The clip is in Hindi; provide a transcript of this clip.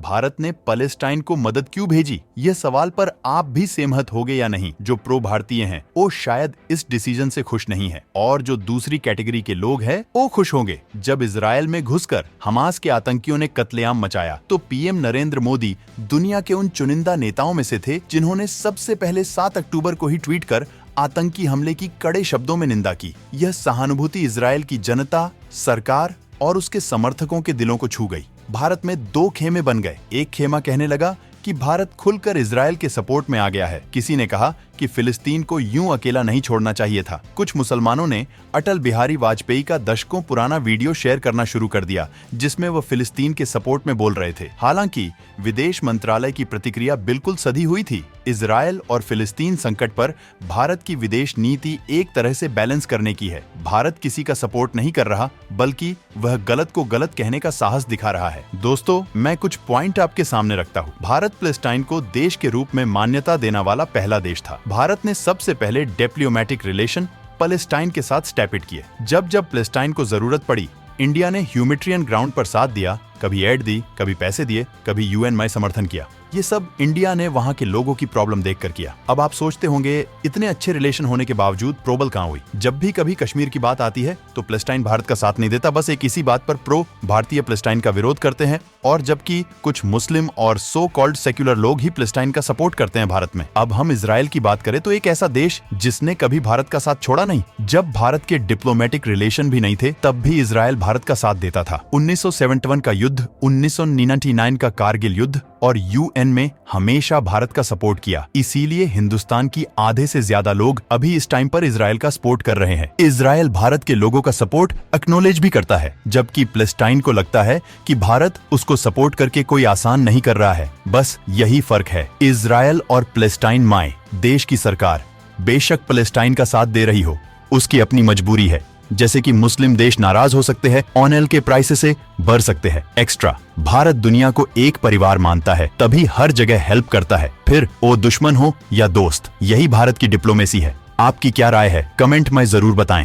भारत ने पैलेस्टाइन को मदद क्यों भेजी? यह सवाल पर आप भी सहमत होंगे या नहीं? जो प्रो भारतीय हैं, वो शायद इस डिसीजन से खुश नहीं है, और जो दूसरी कैटेगरी के लोग हैं, वो खुश होंगे। जब इजराइल में घुसकर हमास के आतंकियों ने कत्लेआम मचाया, तो पीएम नरेंद्र मोदी दुनिया के उन चुनिंदा नेताओं में से थे जिन्होंने सबसे पहले 7 अक्टूबर को ही ट्वीट कर आतंकी हमले की कड़े शब्दों में निंदा की। यह सहानुभूति इजराइल की जनता, सरकार और उसके समर्थकों के दिलों को छू गई। भारत में 2 खेमे बन गए। एक खेमा कहने लगा कि भारत खुलकर इजराइल के सपोर्ट में आ गया है। किसी ने कहा कि फिलिस्तीन को यूं अकेला नहीं छोड़ना चाहिए था। कुछ मुसलमानों ने अटल बिहारी वाजपेयी का दशकों पुराना वीडियो शेयर करना शुरू कर दिया, जिसमें वह फिलिस्तीन के सपोर्ट में बोल रहे थे। हालांकि विदेश मंत्रालय की प्रतिक्रिया बिल्कुल सधी हुई थी। इजराइल और फिलिस्तीन संकट पर भारत की विदेश नीति एक तरह से बैलेंस करने की है। भारत किसी का सपोर्ट नहीं कर रहा, बल्कि वह गलत को गलत कहने का साहस दिखा रहा है। दोस्तों, मैं कुछ पॉइंट आपके सामने रखता हूँ। भारत पैलेस्टाइन को देश के रूप में मान्यता देने वाला पहला देश था। भारत ने सबसे पहले डिप्लोमेटिक रिलेशन पैलेस्टाइन के साथ स्टैपिट किए। जब जब पैलेस्टाइन को जरूरत पड़ी, इंडिया ने ह्यूमैनिटेरियन ग्राउंड पर साथ दिया, कभी एड दी, कभी पैसे दिए, कभी यूएन में समर्थन किया। ये सब इंडिया ने वहाँ के लोगों की प्रॉब्लम देखकर किया। अब आप सोचते होंगे, इतने अच्छे रिलेशन होने के बावजूद प्रोबल कहाँ हुई? जब भी कभी कश्मीर की बात आती है तो पैलेस्टाइन भारत का साथ नहीं देता, बस एक इसी बात पर प्रो भारतीय पैलेस्टाइन का विरोध करते हैं, और जबकि कुछ मुस्लिम और सो कॉल्ड सेक्युलर लोग ही पैलेस्टाइन का सपोर्ट करते हैं भारत में। अब हम इजराइल की बात करें तो एक ऐसा देश जिसने कभी भारत का साथ छोड़ा नहीं। जब भारत के डिप्लोमेटिक रिलेशन भी नहीं थे, तब भी इजराइल भारत का साथ देता था। 1971 का युद्ध, 1999 का कारगिल युद्ध और यूएन में हमेशा भारत का सपोर्ट किया। इसीलिए हिंदुस्तान की आधे से ज्यादा लोग अभी इस टाइम पर इजराइल का सपोर्ट कर रहे हैं। इजराइल भारत के लोगों का सपोर्ट एक्नॉलेज भी करता है, जबकि पैलेस्टाइन को लगता है कि भारत उसको सपोर्ट करके कोई आसान नहीं कर रहा है। बस यही फर्क है। इजराइल और पैलेस्टाइन माए देश की सरकार बेशक पैलेस्टाइन का साथ दे रही हो, उसकी अपनी मजबूरी है। जैसे कि मुस्लिम देश नाराज हो सकते हैं, ऑयल के प्राइसेस से बढ़ सकते हैं एक्स्ट्रा। भारत दुनिया को एक परिवार मानता है, तभी हर जगह हेल्प करता है, फिर वो दुश्मन हो या दोस्त। यही भारत की डिप्लोमेसी है। आपकी क्या राय है? कमेंट में जरूर बताएं।